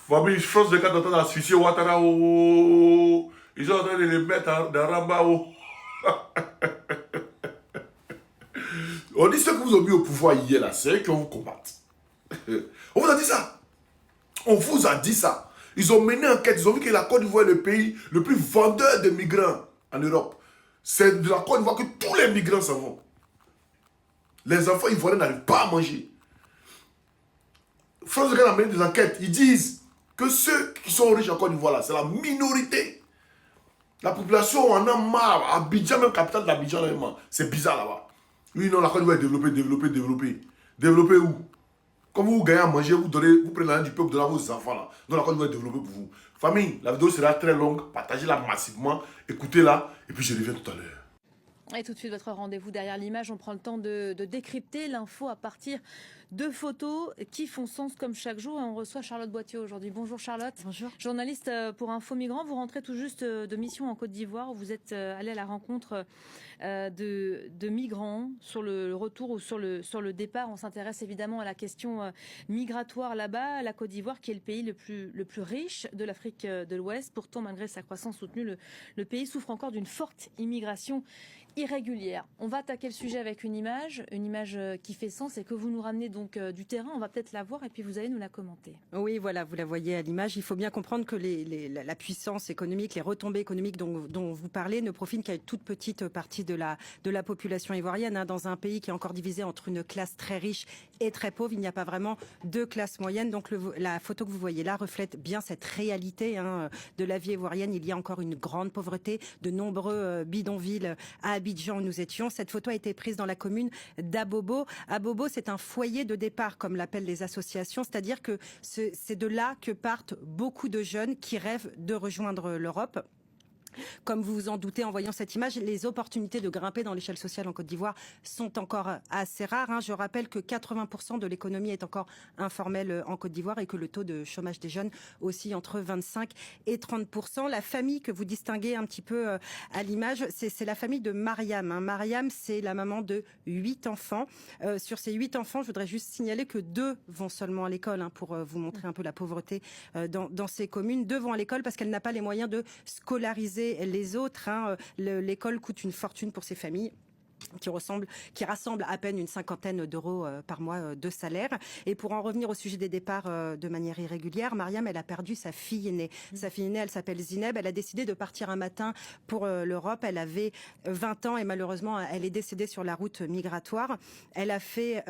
Famille, je pense que quand on entend asphyxier Ouattara, oh, ils sont en train de les mettre dans Ramba. Oh. On dit ceux que vous avez mis au pouvoir hier, là, c'est eux qui vont vous combattre. On vous a dit ça. On vous a dit ça. Ils ont mené enquête, ils ont vu que la Côte d'Ivoire est le pays le plus vendeur de migrants en Europe. C'est de la Côte d'Ivoire que tous les migrants s'en vont. Les enfants ivoiriens n'arrivent pas à manger. France Gall a mené des enquêtes. Ils disent que ceux qui sont riches en Côte d'Ivoire, là, c'est la minorité. La population en a marre. Abidjan, même capitale d'Abidjan, c'est bizarre là-bas. Oui, non, la Côte d'Ivoire est développée, développée, développée. Développée où? Comme vous gagnez à manger, vous prenez l'argent du peuple, donnez à vos enfants là. Donc la Côte d'Ivoire est développée pour vous. Famille, la vidéo sera très longue. Partagez-la massivement. Écoutez-la. Et puis je reviens tout à l'heure. Et tout de suite, votre rendez-vous derrière l'image. On prend le temps de décrypter l'info à partir de photos qui font sens comme chaque jour. Et on reçoit Charlotte Boitier aujourd'hui. Bonjour Charlotte. Bonjour. Journaliste pour Info Migrants. Vous rentrez tout juste de mission en Côte d'Ivoire où vous êtes allé à la rencontre de migrants sur le retour ou sur le départ. On s'intéresse évidemment à la question migratoire là-bas. La Côte d'Ivoire qui est le pays le plus riche de l'Afrique de l'Ouest. Pourtant, malgré sa croissance soutenue, le pays souffre encore d'une forte immigration irrégulière. On va attaquer le sujet avec une image qui fait sens et que vous nous ramenez donc du terrain. On va peut-être la voir et puis vous allez nous la commenter. Oui, voilà, vous la voyez à l'image. Il faut bien comprendre que la puissance économique, les retombées économiques dont vous parlez ne profitent qu'à une toute petite partie de la population ivoirienne. Hein. Dans un pays qui est encore divisé entre une classe très riche et très pauvre, il n'y a pas vraiment de classe moyenne. Donc la photo que vous voyez là reflète bien cette réalité de la vie ivoirienne. Il y a encore une grande pauvreté, de nombreux bidonvilles à Abidjan où nous étions. Cette photo a été prise dans la commune d'Abobo. Abobo, c'est un foyer de départ, comme l'appellent les associations, c'est-à-dire que c'est de là que partent beaucoup de jeunes qui rêvent de rejoindre l'Europe. Comme vous vous en doutez en voyant cette image, les opportunités de grimper dans l'échelle sociale en Côte d'Ivoire sont encore assez rares. Hein. Je rappelle que 80% de l'économie est encore informelle en Côte d'Ivoire et que le taux de chômage des jeunes oscille entre 25 et 30%. La famille que vous distinguez un petit peu à l'image, c'est la famille de Mariam. Hein. Mariam, c'est la maman de 8 enfants. Sur ces 8 enfants, je voudrais juste signaler que 2 vont seulement à l'école, hein, pour vous montrer un peu la pauvreté dans ces communes. 2 vont à l'école parce qu'elle n'a pas les moyens de scolariser les autres. Hein. L'école coûte une fortune pour ces familles qui rassemble à peine une cinquantaine d'euros par mois de salaire. Et pour en revenir au sujet des départs de manière irrégulière, Mariam, elle a perdu sa fille aînée. Sa fille aînée, elle s'appelle Zineb. Elle a décidé de partir un matin pour l'Europe. Elle avait 20 ans et malheureusement, elle est décédée sur la route migratoire. Elle a fait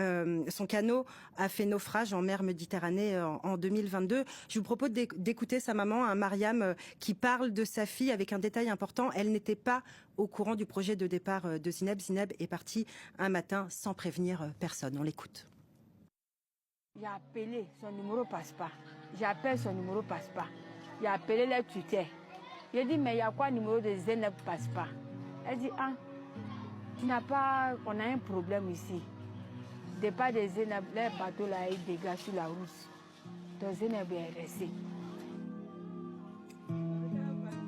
son canot a fait naufrage en mer Méditerranée en 2022. Je vous propose d'écouter sa maman, Mariam, qui parle de sa fille avec un détail important. Elle n'était pas au courant du projet de départ de Zineb. Zineb est partie un matin sans prévenir personne. On l'écoute. J'ai appelé, son numéro passe pas. J'appelle, son numéro passe pas. J'ai appelé les tuteurs. J'ai dit, mais il y a quoi, le numéro de Zineb passe pas? Elle dit, ah, tu n'as pas, on a un problème ici. Départ de Zineb, les bateaux là, ils dégagent sur la route. Donc Zineb est resté. On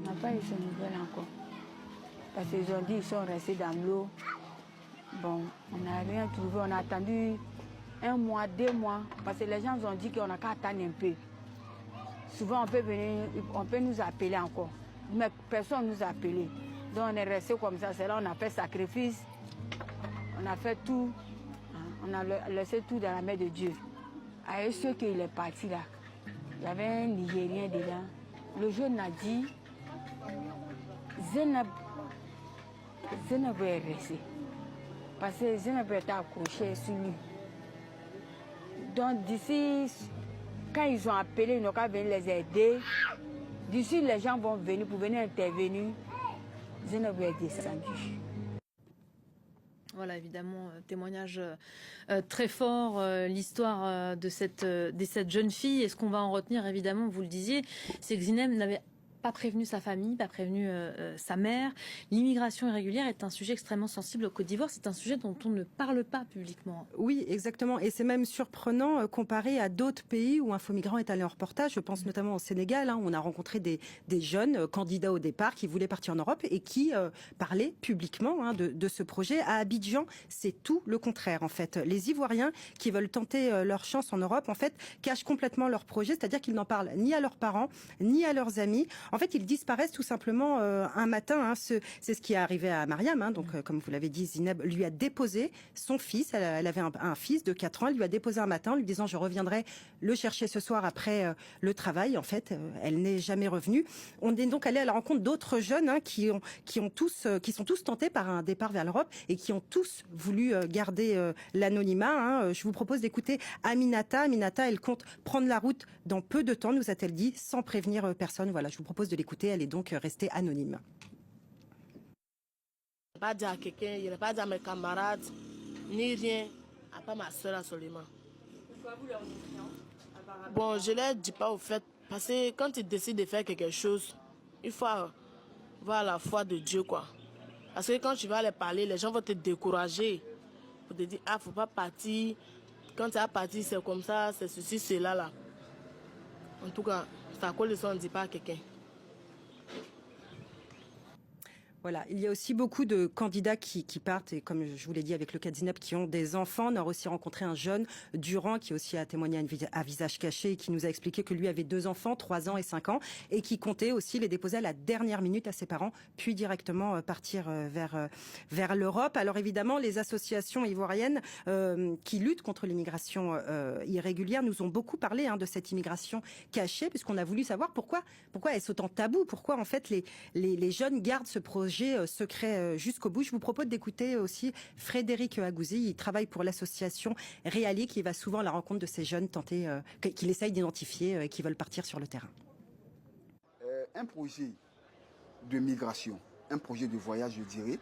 n'a pas eu ce nouvelle encore. Parce qu'ils ont dit qu'ils sont restés dans l'eau. Bon, on n'a rien trouvé. On a attendu 1 mois, 2 mois. Parce que les gens ont dit qu'on n'a qu'à attendre un peu. Souvent, on peut venir, on peut nous appeler encore. Mais personne ne nous a appelé. Donc, on est resté comme ça. C'est là qu'on a fait sacrifice. On a fait tout. On a laissé tout dans la main de Dieu. Avec ceux qui est parti là, il y avait un Nigérien dedans. Le jeune a dit, Zineb est resté. Parce que Zineb était accroché sur lui. Donc d'ici, quand ils ont appelé, ils n'ont qu'à venir les aider. D'ici, les gens vont venir pour venir intervenir. Zineb est descendu. Voilà, évidemment, témoignage très fort, l'histoire de cette jeune fille. Et ce qu'on va en retenir, évidemment, vous le disiez, c'est que Zineb n'avait pas prévenu sa famille, pas prévenu sa mère. L'immigration irrégulière est un sujet extrêmement sensible au Côte d'Ivoire. C'est un sujet dont on ne parle pas publiquement. Oui, exactement. Et c'est même surprenant comparé à d'autres pays où Infomigrants est allé en reportage. Je pense notamment au Sénégal, où on a rencontré des jeunes candidats au départ qui voulaient partir en Europe et qui parlaient publiquement de ce projet. À Abidjan, c'est tout le contraire, en fait. Les Ivoiriens qui veulent tenter leur chance en Europe, en fait, cachent complètement leur projet, c'est-à-dire qu'ils n'en parlent ni à leurs parents, ni à leurs amis. En fait, ils disparaissent tout simplement un matin. C'est ce qui est arrivé à Mariam. Donc, comme vous l'avez dit, Zineb lui a déposé son fils. Elle avait un fils de 4 ans. Elle lui a déposé un matin en lui disant « Je reviendrai le chercher ce soir après le travail ». En fait, elle n'est jamais revenue. On est donc allé à la rencontre d'autres jeunes qui sont tous tentés par un départ vers l'Europe et qui ont tous voulu garder l'anonymat. Je vous propose d'écouter Aminata. Aminata, elle compte prendre la route dans peu de temps, nous a-t-elle dit, sans prévenir personne. Voilà, je vous propose de l'écouter. Elle est donc restée anonyme. Je n'ai pas dit à quelqu'un, je n'ai pas dit à mes camarades, ni rien, à part ma soeur absolument. Pourquoi vous leur dites rien? Bon, je ne leur dis pas au fait, parce que quand ils décident de faire quelque chose, il faut voir la foi de Dieu, quoi. Parce que quand tu vas les parler, les gens vont te décourager. Pour te dire, ah, faut pas partir. Quand tu vas partir, c'est comme ça, c'est ceci, c'est là. En tout cas, c'est à cause de ça, on ne dit pas à quelqu'un. Voilà, il y a aussi beaucoup de candidats qui partent, et comme je vous l'ai dit avec le cas de Zineb, qui ont des enfants. On a aussi rencontré un jeune, Durand, qui aussi a témoigné à visage caché et qui nous a expliqué que lui avait 2 enfants, 3 ans et 5 ans, et qui comptait aussi les déposer à la dernière minute à ses parents, puis directement partir vers l'Europe. Alors évidemment, les associations ivoiriennes qui luttent contre l'immigration irrégulière nous ont beaucoup parlé de cette immigration cachée, puisqu'on a voulu savoir pourquoi est-ce autant tabou, pourquoi en fait les jeunes gardent ce projet secret jusqu'au bout. Je vous propose d'écouter aussi Frédéric Agouzi. Il travaille pour l'association Réali, qui va souvent à la rencontre de ces jeunes qu'il essaye d'identifier et qui veulent partir sur le terrain. Un projet de migration, un projet de voyage, je dirais,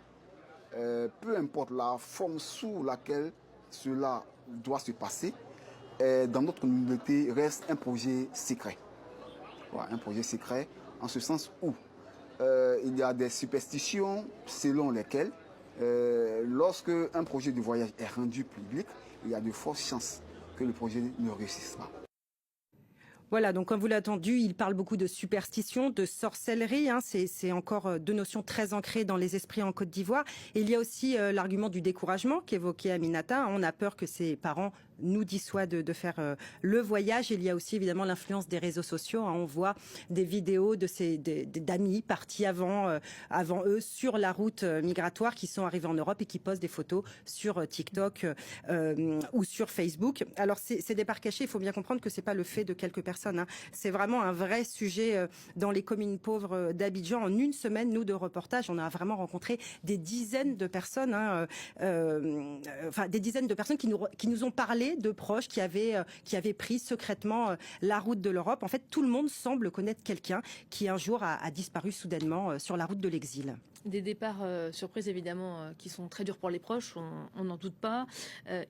peu importe la forme sous laquelle cela doit se passer, dans notre communauté reste un projet secret. Voilà, un projet secret en ce sens où il y a des superstitions selon lesquelles lorsque un projet de voyage est rendu public, il y a de fortes chances que le projet ne réussisse pas. Voilà, donc comme vous l'avez entendu, il parle beaucoup de superstition, de sorcellerie. C'est encore 2 notions très ancrées dans les esprits en Côte d'Ivoire. Et il y a aussi l'argument du découragement qu'évoquait Aminata. On a peur que ses parents nous dissuadent de faire le voyage. Il y a aussi évidemment l'influence des réseaux sociaux. On voit des vidéos d'amis partis avant eux sur la route migratoire qui sont arrivés en Europe et qui postent des photos sur TikTok ou sur Facebook. Alors ces départs cachés, il faut bien comprendre que c'est pas le fait de quelques personnes. C'est vraiment un vrai sujet dans les communes pauvres d'Abidjan. En une semaine, nous, de reportage, on a vraiment rencontré des dizaines de personnes, des dizaines de personnes qui nous ont parlé de proches qui avaient pris secrètement la route de l'Europe. En fait, tout le monde semble connaître quelqu'un qui un jour a disparu soudainement sur la route de l'exil. Des départs surprises, évidemment, qui sont très durs pour les proches, on n'en doute pas.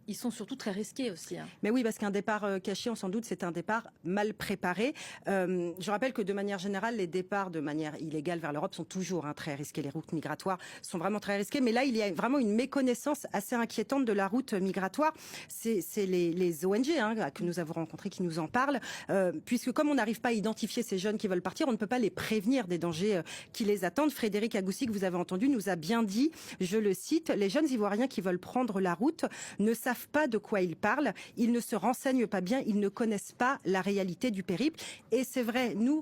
Ils sont surtout très risqués aussi. Mais oui, parce qu'un départ caché, on s'en doute, c'est un départ mal préparé. Je rappelle que de manière générale, les départs de manière illégale vers l'Europe sont toujours très risqués. Les routes migratoires sont vraiment très risquées. Mais là, il y a vraiment une méconnaissance assez inquiétante de la route migratoire. C'est les ONG que nous avons rencontrés qui nous en parlent. Puisque comme on n'arrive pas à identifier ces jeunes qui veulent partir, on ne peut pas les prévenir des dangers qui les attendent. Frédéric Agouzi, que vous avez entendu, nous a bien dit, je le cite, les jeunes Ivoiriens qui veulent prendre la route ne savent pas de quoi ils parlent, ils ne se renseignent pas bien, ils ne connaissent pas la réalité du périple. Et c'est vrai, nous,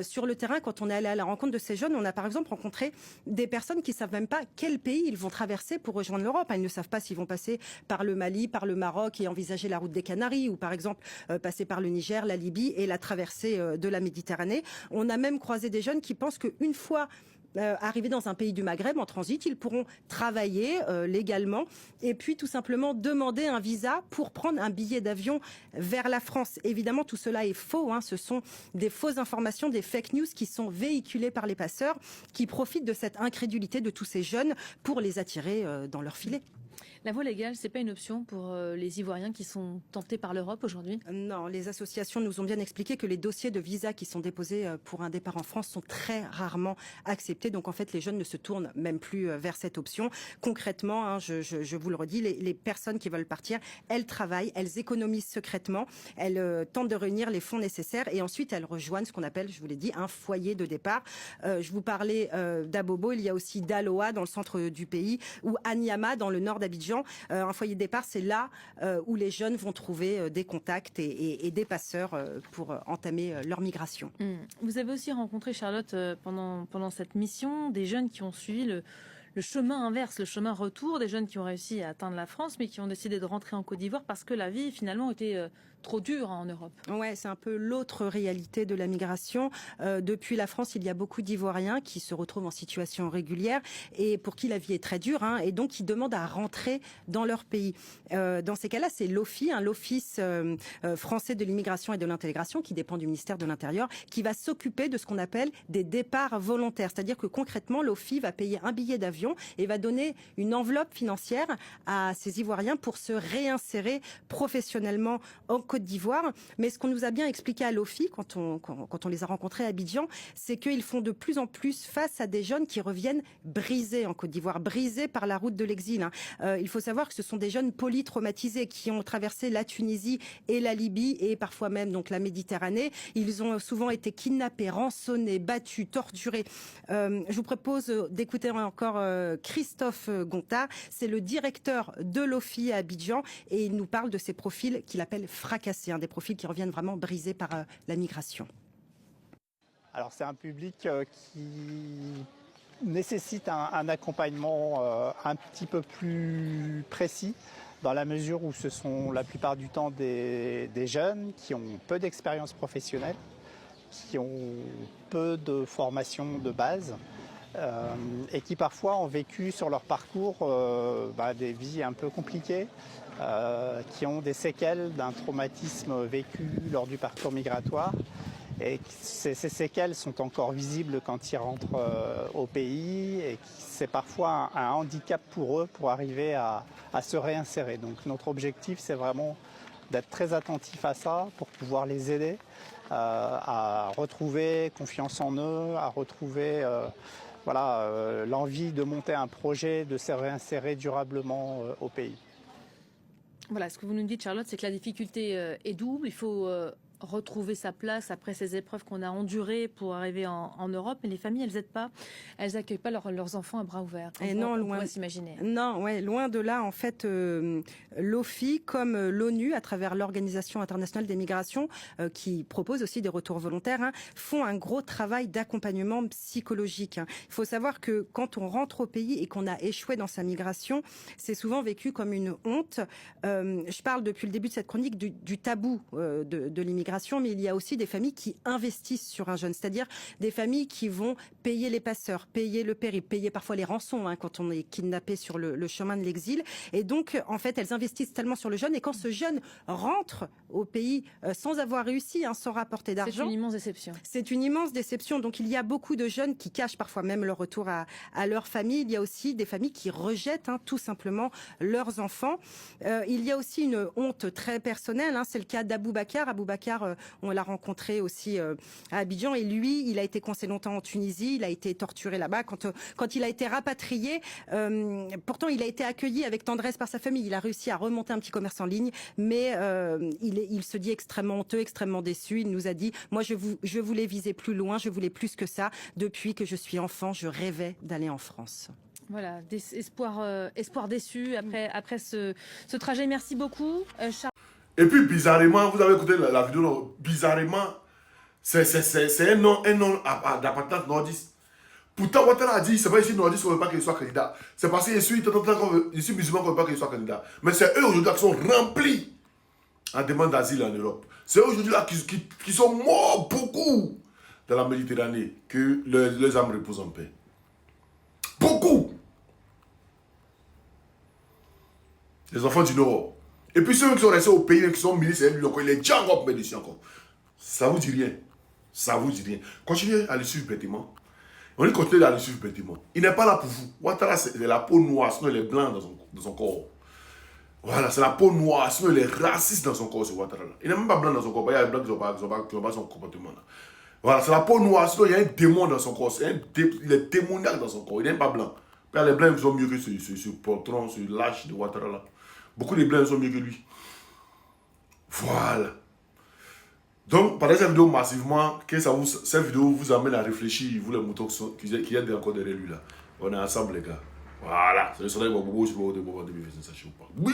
sur le terrain, quand on est allé à la rencontre de ces jeunes, on a par exemple rencontré des personnes qui ne savent même pas quel pays ils vont traverser pour rejoindre l'Europe. Ils ne savent pas s'ils vont passer par le Mali, par le Maroc et envisager la route des Canaries, ou par exemple passer par le Niger, la Libye et la traversée de la Méditerranée. On a même croisé des jeunes qui pensent qu'une fois arrivés dans un pays du Maghreb en transit, ils pourront travailler légalement et puis tout simplement demander un visa pour prendre un billet d'avion vers la France. Évidemment, tout cela est faux. Ce sont des fausses informations, des fake news qui sont véhiculées par les passeurs qui profitent de cette incrédulité de tous ces jeunes pour les attirer dans leur filet. La voie légale, c'est pas une option pour les Ivoiriens qui sont tentés par l'Europe aujourd'hui? Non, les associations nous ont bien expliqué que les dossiers de visa qui sont déposés pour un départ en France sont très rarement acceptés. Donc en fait, les jeunes ne se tournent même plus vers cette option. Concrètement, hein, je vous le redis, les personnes qui veulent partir, elles travaillent, elles économisent secrètement, elles tentent de réunir les fonds nécessaires et ensuite elles rejoignent ce qu'on appelle, je vous l'ai dit, un foyer de départ. Je vous parlais d'Abobo, il y a aussi Daloa dans le centre du pays ou Anyama dans le nord d'Abidjan. Un foyer de départ, c'est là où les jeunes vont trouver des contacts et des passeurs pour entamer leur migration. Vous avez aussi rencontré, Charlotte, pendant cette mission, des jeunes qui ont suivi le chemin inverse, le chemin retour, des jeunes qui ont réussi à atteindre la France, mais qui ont décidé de rentrer en Côte d'Ivoire parce que la vie, finalement, était trop dure en Europe. Ouais, c'est un peu l'autre réalité de la migration. Depuis la France, il y a beaucoup d'Ivoiriens qui se retrouvent en situation régulière et pour qui la vie est très dure, hein, et donc qui demandent à rentrer dans leur pays. Dans ces cas-là, c'est l'OFII, hein, l'Office français de l'immigration et de l'intégration, qui dépend du ministère de l'Intérieur, qui va s'occuper de ce qu'on appelle des départs volontaires. C'est-à-dire que concrètement, l'OFII va payer un billet d'avion et va donner une enveloppe financière à ces Ivoiriens pour se réinsérer professionnellement en Côte d'Ivoire. Mais ce qu'on nous a bien expliqué à l'OFII, quand on les a rencontrés à Abidjan, c'est qu'ils font de plus en plus face à des jeunes qui reviennent brisés en Côte d'Ivoire, brisés par la route de l'exil, hein. Il faut savoir que ce sont des jeunes polytraumatisés qui ont traversé la Tunisie et la Libye et parfois même donc la Méditerranée. Ils ont souvent été kidnappés, rançonnés, battus, torturés. Je vous propose d'écouter encore Christophe Gontard. C'est le directeur de l'OFII à Abidjan et il nous parle de ces profils qu'il appelle fracassés, hein, des profils qui reviennent vraiment brisés par la migration. Alors c'est un public qui nécessite un accompagnement un petit peu plus précis, dans la mesure où ce sont la plupart du temps des jeunes qui ont peu d'expérience professionnelle, qui ont peu de formation de base et qui parfois ont vécu sur leur parcours des vies un peu compliquées, qui ont des séquelles d'un traumatisme vécu lors du parcours migratoire. Et ces séquelles sont encore visibles quand ils rentrent au pays et c'est parfois un handicap pour eux pour arriver à se réinsérer. Donc notre objectif, c'est vraiment d'être très attentif à ça pour pouvoir les aider à retrouver confiance en eux, à retrouver l'envie de monter un projet, de se réinsérer durablement au pays. Voilà, ce que vous nous dites, Charlotte, c'est que la difficulté est double. Il faut retrouver sa place après ces épreuves qu'on a endurées pour arriver en Europe. Mais les familles, elles n'aident pas. Elles n'accueillent pas leurs enfants à bras ouverts. Et non, on loin pourrait s'imaginer. Non, ouais, loin de là. En fait, l'OFII, comme l'ONU, à travers l'Organisation internationale des migrations, qui propose aussi des retours volontaires, hein, font un gros travail d'accompagnement psychologique, hein. Il faut savoir que quand on rentre au pays et qu'on a échoué dans sa migration, c'est souvent vécu comme une honte. Je parle depuis le début de cette chronique du tabou de l'immigration, mais il y a aussi des familles qui investissent sur un jeune, c'est-à-dire des familles qui vont payer les passeurs, payer le périple, payer parfois les rançons, hein, quand on est kidnappé sur le chemin de l'exil. Et donc, en fait, elles investissent tellement sur le jeune. Et quand ce jeune rentre au pays sans avoir réussi, hein, sans rapporter d'argent, c'est une immense déception. C'est une immense déception. Donc, il y a beaucoup de jeunes qui cachent parfois même leur retour à leur famille. Il y a aussi des familles qui rejettent, hein, tout simplement leurs enfants. Il y a aussi une honte très personnelle, hein. C'est le cas d'Aboubacar. Aboubacar, on l'a rencontré aussi à Abidjan. Et lui, il a été coincé longtemps en Tunisie. Il a été torturé là-bas. Quand il a été rapatrié, pourtant, il a été accueilli avec tendresse par sa famille. Il a réussi à remonter un petit commerce en ligne. Mais il se dit extrêmement honteux, extrêmement déçu. Il nous a dit, moi, je voulais viser plus loin. Je voulais plus que ça. Depuis que je suis enfant, je rêvais d'aller en France. Voilà, espoir déçu après ce trajet. Merci beaucoup, Charles. Et puis, bizarrement, vous avez écouté la vidéo, bizarrement, c'est un nom d'appartenance nordiste. Pourtant, Ouattara a dit, c'est pas ici nordiste qu'on ne veut pas qu'il soit candidat. C'est parce que je suis musulman qu'on ne veut pas qu'il soit candidat. Mais c'est eux aujourd'hui qui sont remplis en demande d'asile en Europe. C'est eux aujourd'hui là qui sont morts beaucoup dans la Méditerranée, que leurs âmes reposent en paix. Beaucoup. Les enfants du Nord. Et puis ceux qui sont restés au pays, qui sont ministres, lui encore, il est déjà encore médecin encore. Ça vous dit rien. Ça vous dit rien. Continuez à le suivre bêtement. On dit continuez à le suivre bêtement. Il n'est pas là pour vous. Ouattara, c'est la peau noire, sinon il est blanc dans son corps. Voilà, c'est la peau noire. Sinon, il est raciste dans son corps, ce Ouattara-là. Il n'est même pas blanc dans son corps. Il y a des blancs qui n'ont pas son comportement. Là. Voilà, c'est la peau noire. Sinon, il y a un démon dans son corps. Il est démoniaque dans son corps. Il n'est pas blanc. Il y a les blancs qui sont mieux que ce poltron, ce lâche de Ouattara-là. Beaucoup de blancs sont mieux que lui. Voilà. Donc, partagez cette vidéo massivement, que cette vidéo vous amène à réfléchir, vous les moutons qui êtes encore derrière lui là. On est ensemble les gars. Voilà. C'est le soleil de Bobo, je vais vous demander de me faire ça chez vous.